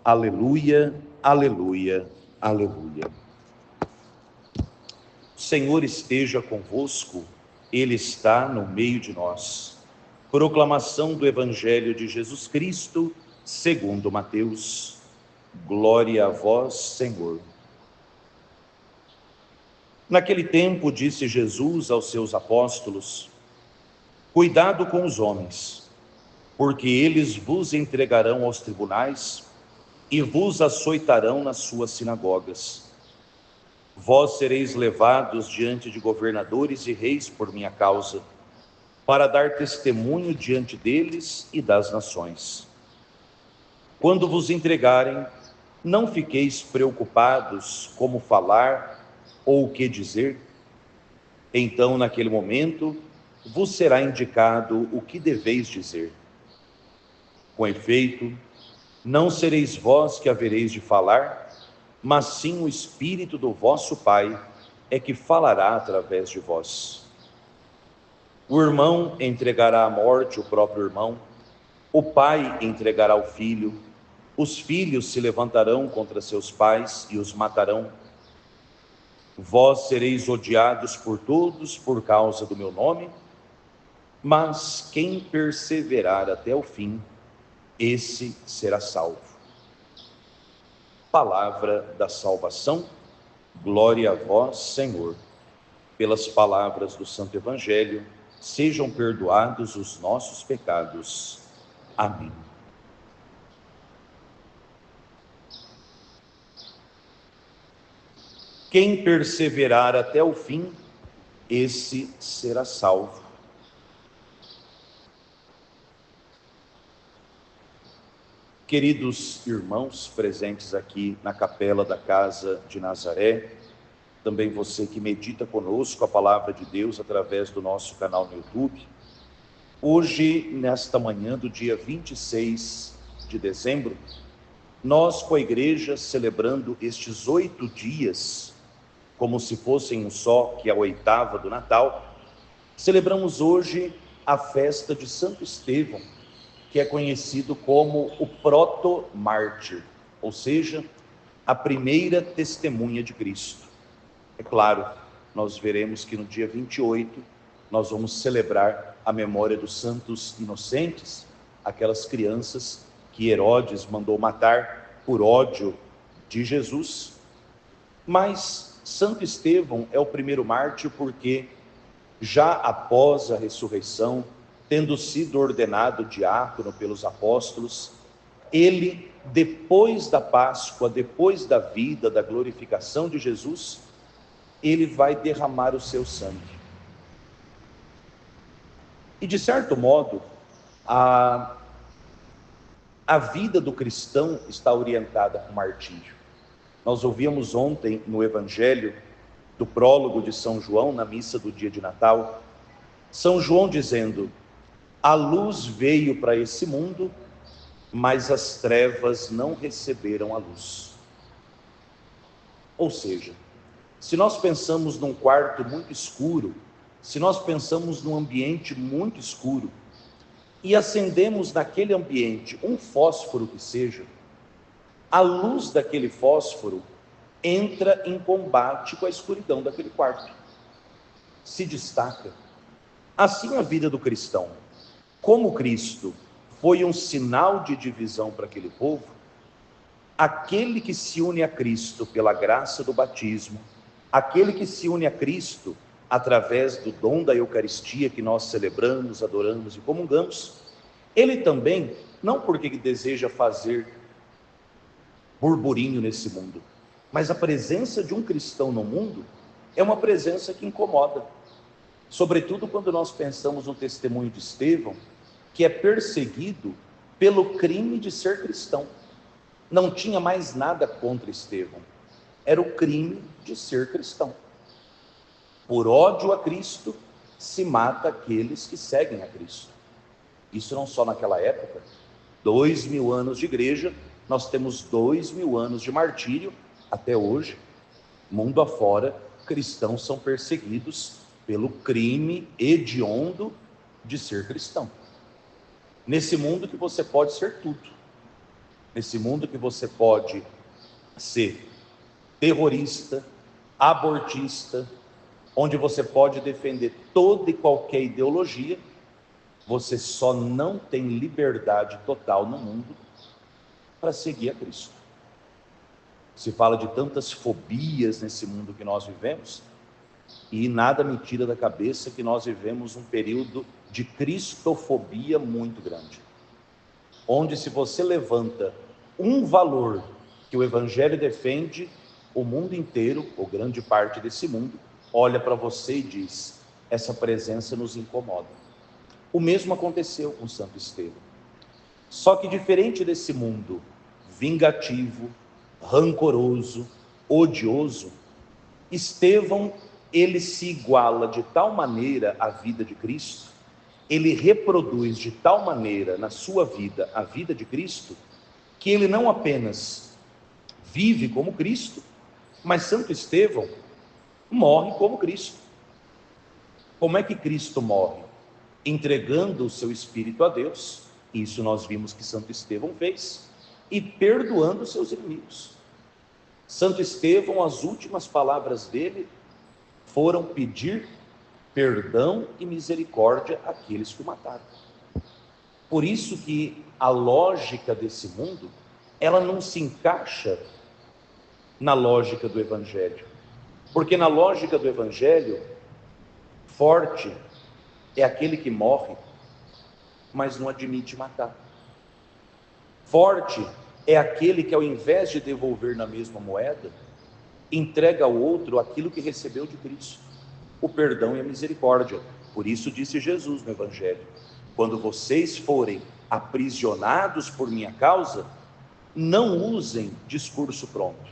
Aleluia, aleluia, aleluia. O Senhor esteja convosco, Ele está no meio de nós. Proclamação do Evangelho de Jesus Cristo, segundo Mateus. Glória a vós, Senhor. Naquele tempo, disse Jesus aos seus apóstolos: cuidado com os homens, porque eles vos entregarão aos tribunais e vos açoitarão nas suas sinagogas. Vós sereis levados diante de governadores e reis por minha causa, para dar testemunho diante deles e das nações. Quando vos entregarem, não fiqueis preocupados como falar ou o que dizer. Então, naquele momento, vos será indicado o que deveis dizer. Com efeito, não sereis vós que havereis de falar, mas sim o Espírito do vosso Pai é que falará através de vós. O irmão entregará à morte o próprio irmão, o pai entregará o filho, os filhos se levantarão contra seus pais e os matarão. Vós sereis odiados por todos por causa do meu nome, mas quem perseverar até o fim, esse será salvo. Palavra da salvação, glória a vós, Senhor. Pelas palavras do Santo Evangelho, sejam perdoados os nossos pecados. Amém. Quem perseverar até o fim, esse será salvo. Queridos irmãos presentes aqui na capela da Casa de Nazaré, também você que medita conosco a palavra de Deus através do nosso canal no YouTube, hoje, nesta manhã do dia 26 de dezembro, nós com a igreja celebrando estes 8 dias, como se fossem um só, que é a oitava do Natal, celebramos hoje a festa de Santo Estevão, que é conhecido como o proto-mártir, ou seja, a primeira testemunha de Cristo. É claro, nós veremos que no dia 28, nós vamos celebrar a memória dos santos inocentes, aquelas crianças que Herodes mandou matar por ódio de Jesus. Mas Santo Estevão é o primeiro mártir porque, já após a ressurreição, tendo sido ordenado diácono pelos apóstolos, ele, depois da Páscoa, depois da vida, da glorificação de Jesus, ele vai derramar o seu sangue. E, de certo modo, a vida do cristão está orientada para o martírio. Nós ouvimos ontem no Evangelho do prólogo de São João, na missa do dia de Natal, São João dizendo: a luz veio para esse mundo, mas as trevas não receberam a luz. Ou seja, se nós pensamos num quarto muito escuro, se nós pensamos num ambiente muito escuro, e acendemos naquele ambiente um fósforo que seja, a luz daquele fósforo entra em combate com a escuridão daquele quarto, se destaca. Assim a vida do cristão. Como Cristo foi um sinal de divisão para aquele povo, aquele que se une a Cristo pela graça do batismo, aquele que se une a Cristo através do dom da Eucaristia que nós celebramos, adoramos e comungamos, ele também, não porque deseja fazer burburinho nesse mundo, mas a presença de um cristão no mundo é uma presença que incomoda. Sobretudo quando nós pensamos no testemunho de Estevão, que é perseguido pelo crime de ser cristão. Não tinha mais nada contra Estevão, era o crime de ser cristão. Por ódio a Cristo, se mata aqueles que seguem a Cristo. Isso não só naquela época, 2000 anos de igreja, nós temos 2000 anos de martírio, até hoje, mundo afora, cristãos são perseguidos pelo crime hediondo de ser cristão. Nesse mundo que você pode ser tudo, nesse mundo que você pode ser terrorista, abortista, onde você pode defender toda e qualquer ideologia, você só não tem liberdade total no mundo para seguir a Cristo. Se fala de tantas fobias nesse mundo que nós vivemos, e nada me tira da cabeça que nós vivemos um período de cristofobia muito grande, onde se você levanta um valor que o Evangelho defende, o mundo inteiro, ou grande parte desse mundo, olha para você e diz: essa presença nos incomoda. O mesmo aconteceu com Santo Estevão. Só que diferente desse mundo vingativo, rancoroso, odioso, Estevão, ele se iguala de tal maneira à vida de Cristo, ele reproduz de tal maneira na sua vida a vida de Cristo, que ele não apenas vive como Cristo, mas Santo Estevão morre como Cristo. Como é que Cristo morre? Entregando o seu espírito a Deus, isso nós vimos que Santo Estevão fez, e perdoando os seus inimigos. Santo Estevão, as últimas palavras dele foram pedir perdão e misericórdia àqueles que o mataram. Por isso que a lógica desse mundo, ela não se encaixa na lógica do Evangelho, porque na lógica do Evangelho, forte é aquele que morre, mas não admite matar. Forte é aquele que, ao invés de devolver na mesma moeda, entrega ao outro aquilo que recebeu de Cristo, o perdão e a misericórdia. Por isso disse Jesus no Evangelho: quando vocês forem aprisionados por minha causa, não usem discurso pronto,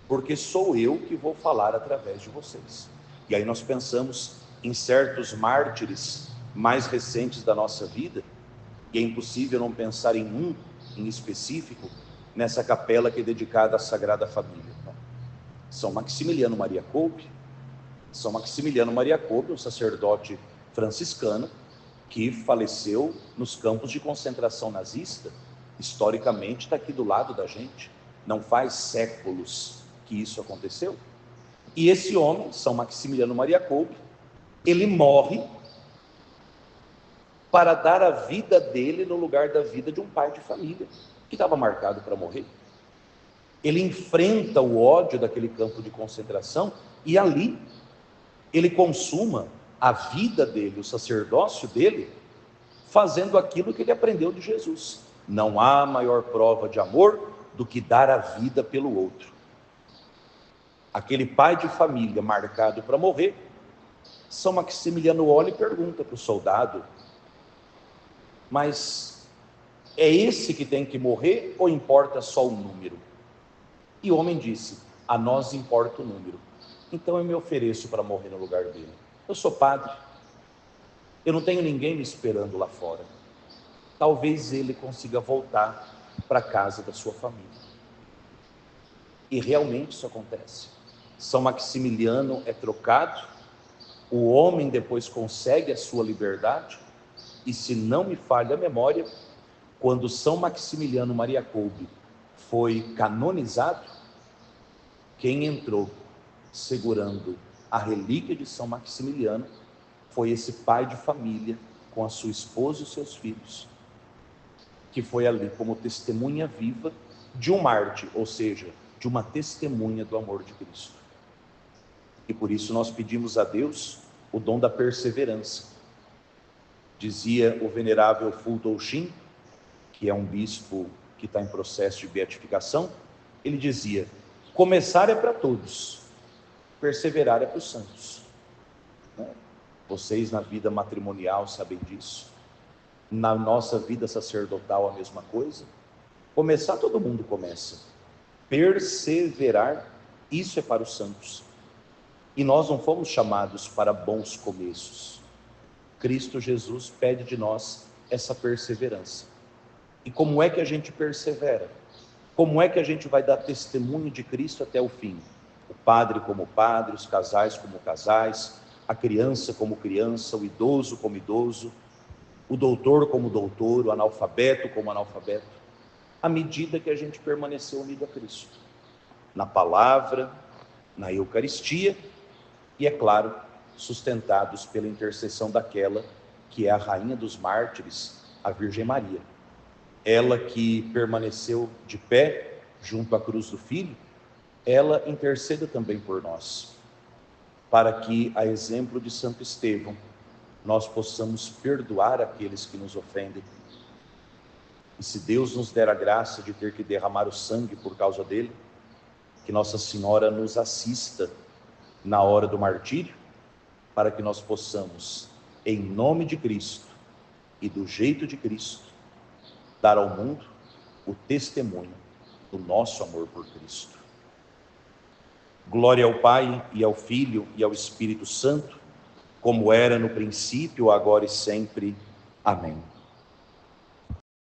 porque sou eu que vou falar através de vocês. E aí nós pensamos em certos mártires mais recentes da nossa vida, e é impossível não pensar em um em específico, nessa capela que é dedicada à Sagrada Família. São Maximiliano Maria Kolbe. São Maximiliano Maria Kolbe, um sacerdote franciscano, que faleceu nos campos de concentração nazista, historicamente está aqui do lado da gente, não faz séculos que isso aconteceu. E esse homem, São Maximiliano Maria Kolbe, ele morre para dar a vida dele no lugar da vida de um pai de família, que estava marcado para morrer. Ele enfrenta o ódio daquele campo de concentração, e ali ele consuma a vida dele, o sacerdócio dele, fazendo aquilo que ele aprendeu de Jesus. Não há maior prova de amor do que dar a vida pelo outro. Aquele pai de família marcado para morrer, São Maximiliano olha e pergunta para o soldado: mas é esse que tem que morrer ou importa só o número? E o homem disse: a nós importa o número, então eu me ofereço para morrer no lugar dele. Eu sou padre, eu não tenho ninguém me esperando lá fora, talvez ele consiga voltar para a casa da sua família. E realmente isso acontece. São Maximiliano é trocado, o homem depois consegue a sua liberdade, e se não me falha a memória, quando São Maximiliano Maria Kolbe foi canonizado, quem entrou segurando a relíquia de São Maximiliano foi esse pai de família com a sua esposa e os seus filhos, que foi ali como testemunha viva de um mártir, ou seja, de uma testemunha do amor de Cristo. E por isso nós pedimos a Deus o dom da perseverança. Dizia o venerável Fulton Sheen, que é um bispo que está em processo de beatificação, ele dizia: começar é para todos, perseverar é para os santos. Vocês na vida matrimonial sabem disso, na nossa vida sacerdotal a mesma coisa. Começar todo mundo começa, perseverar, isso é para os santos. E nós não fomos chamados para bons começos. Cristo Jesus pede de nós essa perseverança. E como é que a gente persevera? Como é que a gente vai dar testemunho de Cristo até o fim? O padre como padre, os casais como casais, a criança como criança, o idoso como idoso, o doutor como doutor, o analfabeto como analfabeto. à medida que a gente permaneceu unido a Cristo, na palavra, na Eucaristia e, é claro, sustentados pela intercessão daquela que é a Rainha dos Mártires, a Virgem Maria. Ela que permaneceu de pé junto à cruz do Filho, ela interceda também por nós, para que, a exemplo de Santo Estevão, nós possamos perdoar aqueles que nos ofendem. E se Deus nos der a graça de ter que derramar o sangue por causa dele, que Nossa Senhora nos assista na hora do martírio, para que nós possamos, em nome de Cristo e do jeito de Cristo, dar ao mundo o testemunho do nosso amor por Cristo. Glória ao Pai, e ao Filho, e ao Espírito Santo, como era no princípio, agora e sempre. Amém.